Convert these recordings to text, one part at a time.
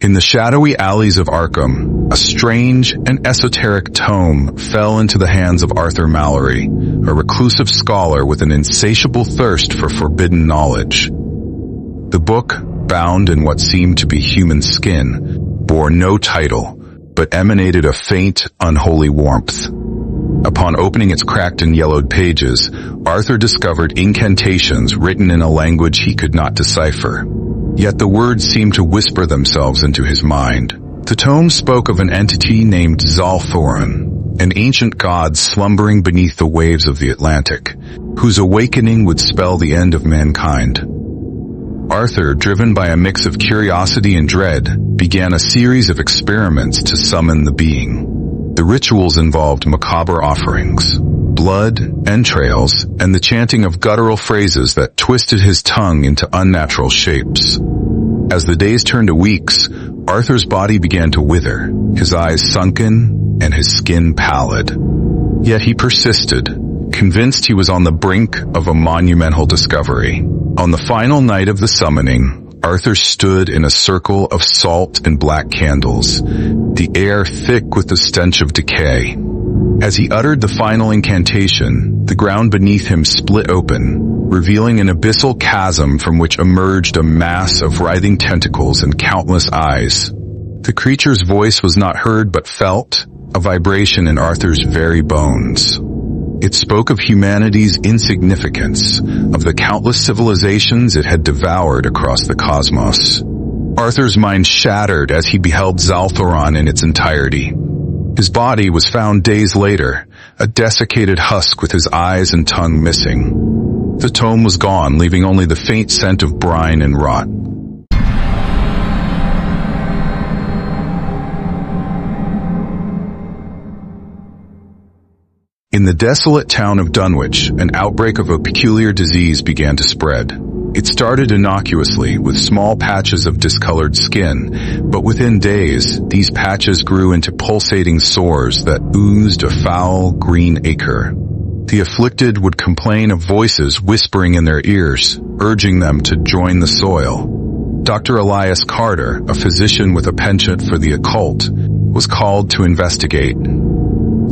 In the shadowy alleys of Arkham, a strange and esoteric tome fell into the hands of Arthur Mallory, a reclusive scholar with an insatiable thirst for forbidden knowledge. The book, bound in what seemed to be human skin, bore no title, but emanated a faint, unholy warmth. Upon opening its cracked and yellowed pages, Arthur discovered incantations written in a language he could not decipher. Yet the words seemed to whisper themselves into his mind. The tome spoke of an entity named Zalthoran, an ancient god slumbering beneath the waves of the Atlantic, whose awakening would spell the end of mankind. Arthur, driven by a mix of curiosity and dread, began a series of experiments to summon the being. The rituals involved macabre offerings, blood, entrails, and the chanting of guttural phrases that twisted his tongue into unnatural shapes. As the days turned to weeks, Arthur's body began to wither, his eyes sunken, and his skin pallid. Yet he persisted, convinced he was on the brink of a monumental discovery. On the final night of the summoning, Arthur stood in a circle of salt and black candles, the air thick with the stench of decay. As he uttered the final incantation, the ground beneath him split open, revealing an abyssal chasm from which emerged a mass of writhing tentacles and countless eyes. The creature's voice was not heard but felt, a vibration in Arthur's very bones. It spoke of humanity's insignificance, of the countless civilizations it had devoured across the cosmos. Arthur's mind shattered as he beheld Zalthoran in its entirety. His body was found days later, a desiccated husk with his eyes and tongue missing. The tome was gone, leaving only the faint scent of brine and rot. In the desolate town of Dunwich, an outbreak of a peculiar disease began to spread. It started innocuously with small patches of discolored skin, but within days, these patches grew into pulsating sores that oozed a foul green ichor. The afflicted would complain of voices whispering in their ears, urging them to join the soil. Dr. Elias Carter, a physician with a penchant for the occult, was called to investigate.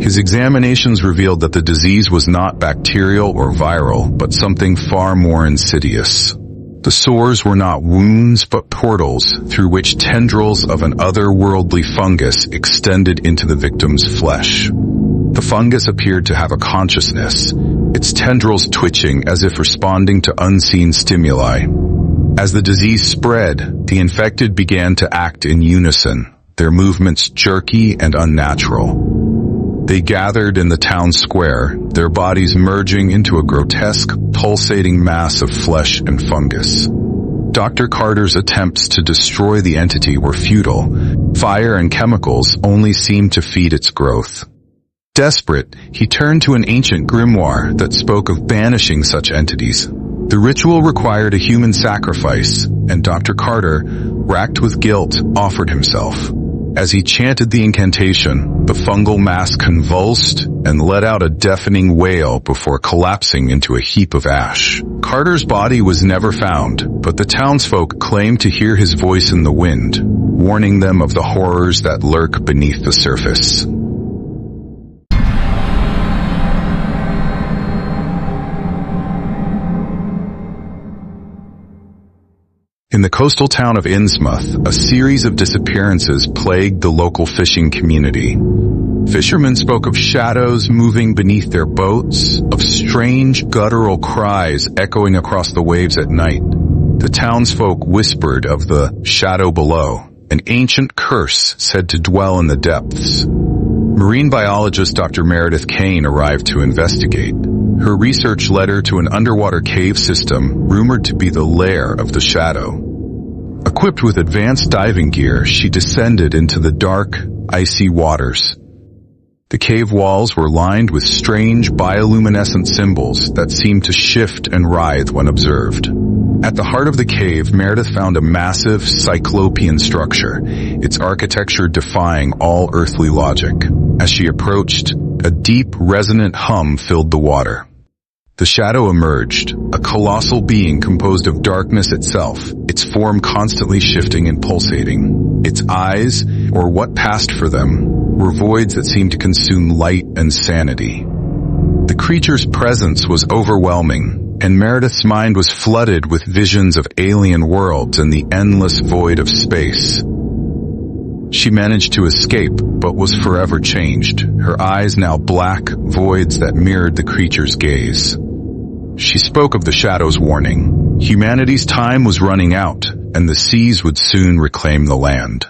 His examinations revealed that the disease was not bacterial or viral, but something far more insidious. The sores were not wounds, but portals through which tendrils of an otherworldly fungus extended into the victim's flesh. The fungus appeared to have a consciousness, its tendrils twitching as if responding to unseen stimuli. As the disease spread, the infected began to act in unison, their movements jerky and unnatural. They gathered in the town square, their bodies merging into a grotesque, pulsating mass of flesh and fungus. Dr. Carter's attempts to destroy the entity were futile. Fire and chemicals only seemed to feed its growth. Desperate, he turned to an ancient grimoire that spoke of banishing such entities. The ritual required a human sacrifice, and Dr. Carter, racked with guilt, offered himself. As he chanted the incantation, the fungal mass convulsed and let out a deafening wail before collapsing into a heap of ash. Carter's body was never found, but the townsfolk claimed to hear his voice in the wind, warning them of the horrors that lurk beneath the surface. In the coastal town of Innsmouth, a series of disappearances plagued the local fishing community. Fishermen spoke of shadows moving beneath their boats, of strange guttural cries echoing across the waves at night. The townsfolk whispered of the shadow below, an ancient curse said to dwell in the depths. Marine biologist Dr. Meredith Kane arrived to investigate. Her research led her to an underwater cave system rumored to be the lair of the shadow. Equipped with advanced diving gear, she descended into the dark, icy waters. The cave walls were lined with strange bioluminescent symbols that seemed to shift and writhe when observed. At the heart of the cave, Meredith found a massive, cyclopean structure, its architecture defying all earthly logic. As she approached, a deep, resonant hum filled the water. The shadow emerged, a colossal being composed of darkness itself, its form constantly shifting and pulsating. Its eyes, or what passed for them, were voids that seemed to consume light and sanity. The creature's presence was overwhelming, and Meredith's mind was flooded with visions of alien worlds and the endless void of space. She managed to escape, but was forever changed, her eyes now black voids that mirrored the creature's gaze. She spoke of the shadow's warning. Humanity's time was running out, and the seas would soon reclaim the land.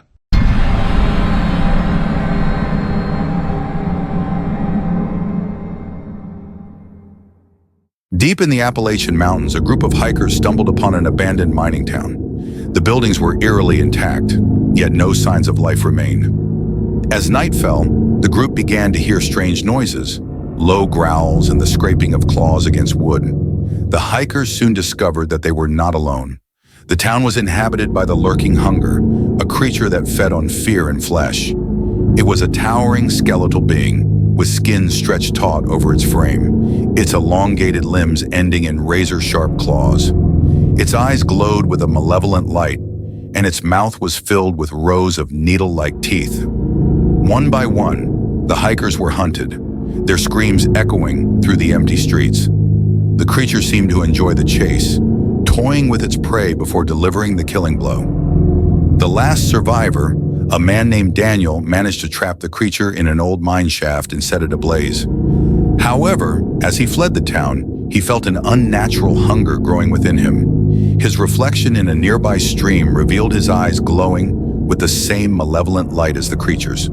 Deep in the Appalachian Mountains, a group of hikers stumbled upon an abandoned mining town. The buildings were eerily intact, yet no signs of life remained. As night fell, the group began to hear strange noises, low growls and the scraping of claws against wood. The hikers soon discovered that they were not alone. The town was inhabited by the lurking hunger, a creature that fed on fear and flesh. It was a towering skeletal being, with skin stretched taut over its frame, its elongated limbs ending in razor-sharp claws. Its eyes glowed with a malevolent light, and its mouth was filled with rows of needle-like teeth. One by one, the hikers were hunted, their screams echoing through the empty streets. The creature seemed to enjoy the chase, toying with its prey before delivering the killing blow. The last survivor, a man named Daniel, managed to trap the creature in an old mine shaft and set it ablaze. However, as he fled the town, he felt an unnatural hunger growing within him. His reflection in a nearby stream revealed his eyes glowing with the same malevolent light as the creature's.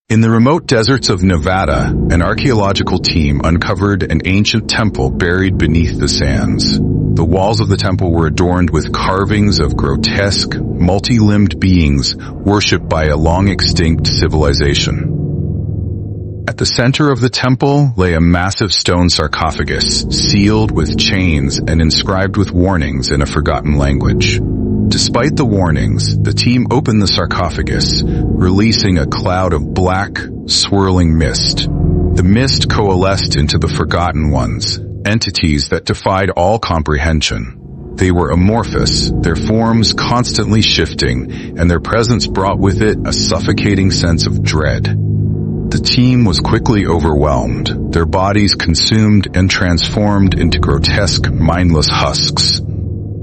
In the remote deserts of Nevada, an archaeological team uncovered an ancient temple buried beneath the sands. The walls of the temple were adorned with carvings of grotesque, multi-limbed beings worshipped by a long-extinct civilization. At the center of the temple lay a massive stone sarcophagus, sealed with chains and inscribed with warnings in a forgotten language. Despite the warnings, the team opened the sarcophagus, releasing a cloud of black, swirling mist. The mist coalesced into the Forgotten Ones, entities that defied all comprehension. They were amorphous, their forms constantly shifting, and their presence brought with it a suffocating sense of dread. The team was quickly overwhelmed, their bodies consumed and transformed into grotesque, mindless husks.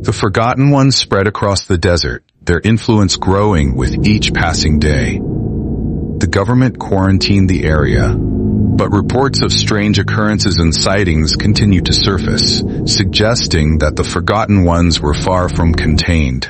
The Forgotten Ones spread across the desert, their influence growing with each passing day. The government quarantined the area, but reports of strange occurrences and sightings continued to surface, suggesting that the Forgotten Ones were far from contained.